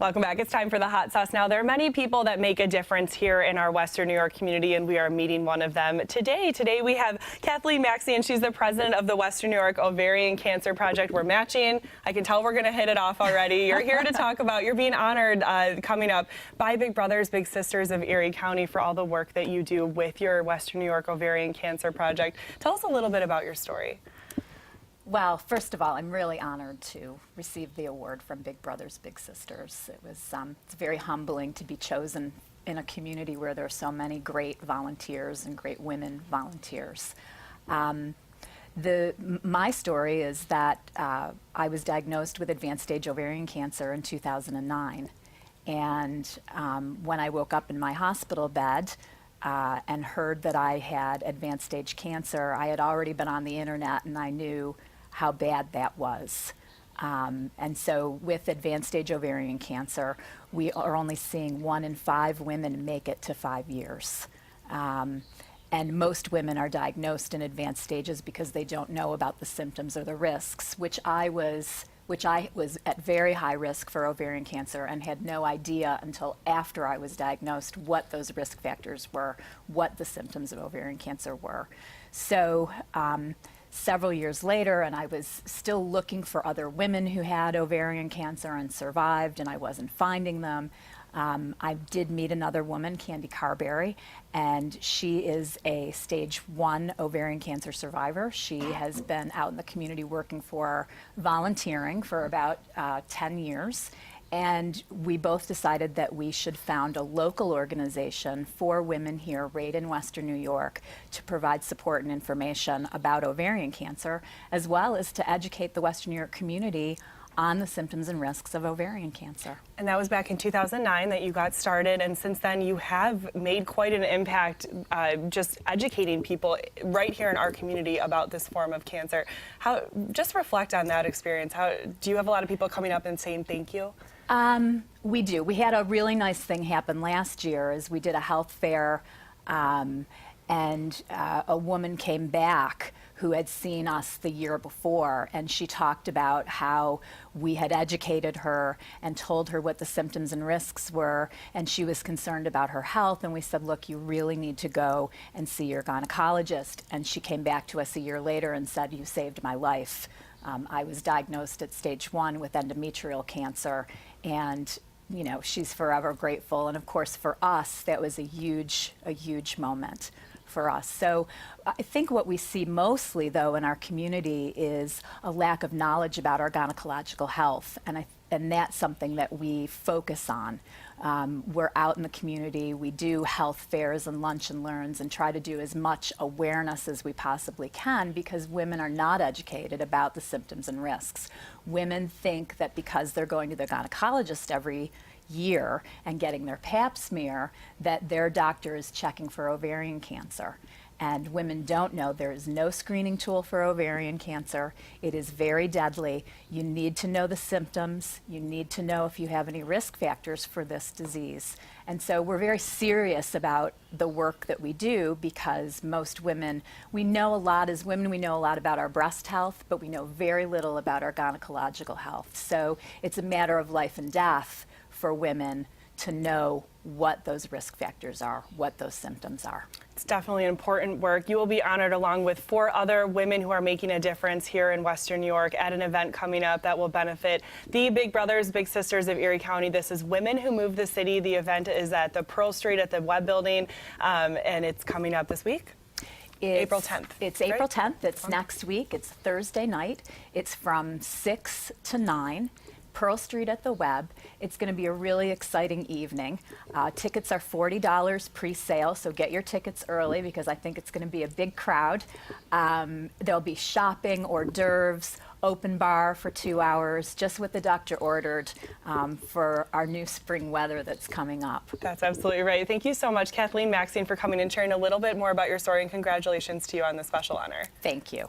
Welcome back. It's time for the hot sauce now. There are many people that make a difference here in our Western New York community, and we are meeting one of them today. Today we have Kathleen Maxey, and she's the president of the Western New York Ovarian Cancer Project. We're matching. I can tell we're going to hit it off already. You're here to talk about, you're being honored coming up by Big Brothers Big Sisters of Erie County for all the work that you do with your Western New York Ovarian Cancer Project. Tell us a little bit about your story. Well, first of all, I'm really honored to receive the award from Big Brothers Big Sisters. It's very humbling to be chosen in a community where there are so many great volunteers and great women volunteers. My story is that I was diagnosed with advanced stage ovarian cancer in 2009. And when I woke up in my hospital bed and heard that I had advanced stage cancer, I had already been on the internet and I knew how bad that was. And so with advanced stage ovarian cancer, we are only seeing 1 in 5 women make it to 5 years. And most women are diagnosed in advanced stages because they don't know about the symptoms or the risks, which I was at very high risk for ovarian cancer and had no idea until after I was diagnosed what those risk factors were, what the symptoms of ovarian cancer were. So several years later, and I was still looking for other women who had ovarian cancer and survived, and I wasn't finding them. I did meet another woman, Candy Carberry, and she is a stage 1 ovarian cancer survivor. She has been out in the community working volunteering for about 10 years. And we both decided that we should found a local organization for women here right in Western New York to provide support and information about ovarian cancer, as well as to educate the Western New York community on the symptoms and risks of ovarian cancer. And that was back in 2009 that you got started, and since then you have made quite an impact just educating people right here in our community about this form of cancer. Just reflect on that experience. Do you have a lot of people coming up and saying thank you? We do. We had a really nice thing happen last year as we did a health fair, and a woman came back who had seen us the year before, and she talked about how we had educated her and told her what the symptoms and risks were, and she was concerned about her health, and we said, look, you really need to go and see your gynecologist. And she came back to us a year later and said, you saved my life. I was diagnosed at stage 1 with endometrial cancer, and you know, she's forever grateful. And of course, for us, that was a huge moment for us. So I think what we see mostly, though, in our community is a lack of knowledge about our gynecological health, and that's something that we focus on. We're out in the community, we do health fairs and lunch and learns and try to do as much awareness as we possibly can, because women are not educated about the symptoms and risks. Women think that because they're going to the gynecologist every year and getting their pap smear, that their doctor is checking for ovarian cancer. And women don't know there is no screening tool for ovarian cancer. It is very deadly. You need to know the symptoms. You need to know if you have any risk factors for this disease. And so we're very serious about the work that we do, because most women, we know a lot as women, we know a lot about our breast health, but we know very little about our gynecological health. So it's a matter of life and death for women to know what those risk factors are, what those symptoms are. It's definitely important work. You will be honored along with 4 other women who are making a difference here in Western New York at an event coming up that will benefit the Big Brothers Big Sisters of Erie County. This is Women Who Move the City. The event is at the Pearl Street at the Webb Building, and it's coming up this week. April 10th. It's April 10th. It's next week. It's Thursday night. It's from 6 to 9. Pearl Street at the Webb. It's going to be a really exciting evening. Tickets are $40 pre-sale, so get your tickets early because I think it's going to be a big crowd. There'll be shopping, hors d'oeuvres, open bar for 2 hours, just what the doctor ordered for our new spring weather that's coming up. That's absolutely right. Thank you so much, Kathleen Maxey, for coming and sharing a little bit more about your story, and congratulations to you on this special honor. Thank you.